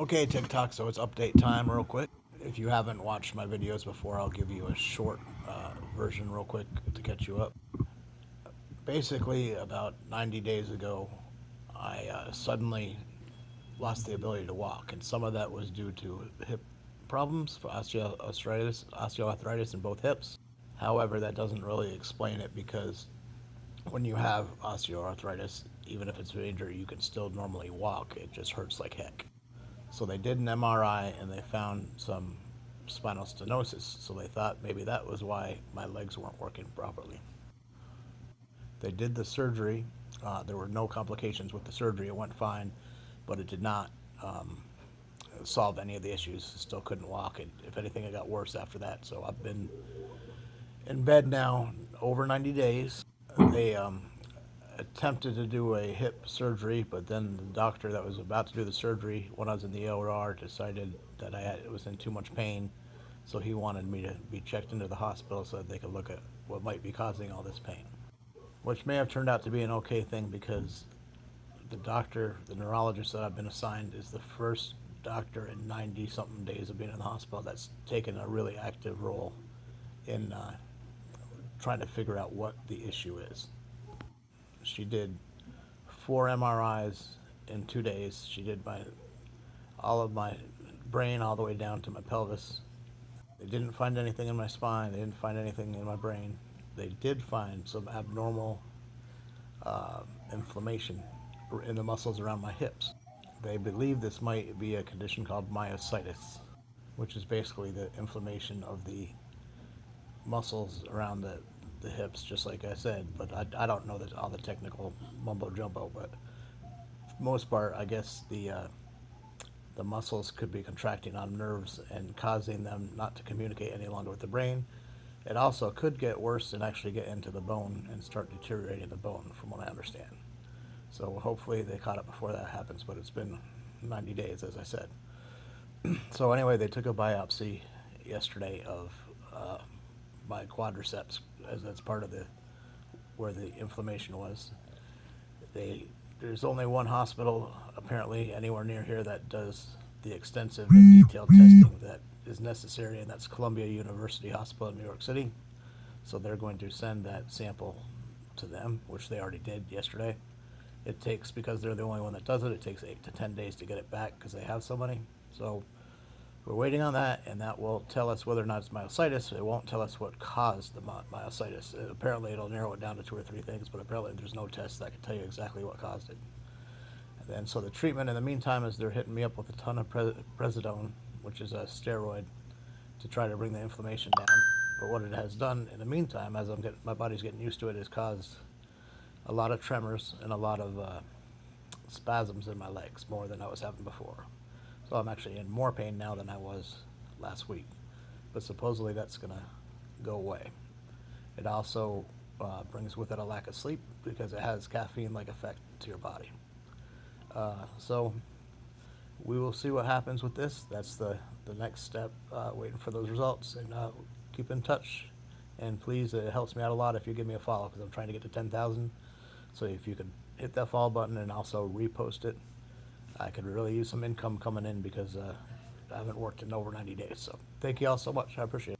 Okay, TikTok, so it's update time real quick. If you haven't watched my videos before, I'll give you a short version real quick to catch you up. Basically, about 90 days ago, I suddenly lost the ability to walk, and some of that was due to hip problems for osteoarthritis in both hips. However, that doesn't really explain it because when you have osteoarthritis, even if it's major, you can still normally walk. It just hurts like heck. So they did an MRI and they found some spinal stenosis. So they thought maybe that was why my legs weren't working properly. They did the surgery. There were no complications with the surgery. It went fine, but it did not solve any of the issues. Still couldn't walk. And if anything, it got worse after that. So I've been in bed now over 90 days. They attempted to do a hip surgery, but then the doctor that was about to do the surgery, when I was in the OR, decided that it was in too much pain, so he wanted me to be checked into the hospital so that they could look at what might be causing all this pain, which may have turned out to be an okay thing because the neurologist that I've been assigned, is the first doctor in 90 something days of being in the hospital that's taken a really active role in trying to figure out what the issue is. She did 4 MRIs in 2 days. She did all of my brain all the way down to my pelvis. They didn't find anything in my spine. They didn't find anything in my brain. They did find some abnormal inflammation in the muscles around my hips. They believe this might be a condition called myositis, which is basically the inflammation of the muscles around the hips, just like I said. But I don't know all the technical mumbo jumbo, but for the most part, I guess the muscles could be contracting on nerves and causing them not to communicate any longer with the brain. It also could get worse and actually get into the bone and start deteriorating the bone, from what I understand. So hopefully they caught it before that happens, but it's been 90 days, as I said. So anyway, they took a biopsy yesterday of my quadriceps, as that's part of where the inflammation was. There's only one hospital apparently anywhere near here that does the extensive and detailed testing that is necessary, and that's Columbia University Hospital in New York City. So they're going to send that sample to them, which they already did yesterday. It takes, because they're the only one that does it, it takes 8 to 10 days to get it back because they have so many. So we're waiting on that, and that will tell us whether or not it's myositis. It won't tell us what caused the myositis. Apparently it'll narrow it down to 2 or 3 things, but apparently there's no test that can tell you exactly what caused it. And then so the treatment in the meantime is they're hitting me up with a ton of prednisone, which is a steroid, to try to bring the inflammation down. But what it has done in the meantime, as my body's getting used to it, is caused a lot of tremors and a lot of spasms in my legs, more than I was having before. So I'm actually in more pain now than I was last week. But supposedly that's going to go away. It also brings with it a lack of sleep because it has caffeine-like effect to your body. So we will see what happens with this. That's the next step, waiting for those results, and keep in touch. And please, it helps me out a lot if you give me a follow, because I'm trying to get to 10,000. So if you could hit that follow button and also repost it, I could really use some income coming in because I haven't worked in over 90 days. So thank you all so much. I appreciate it.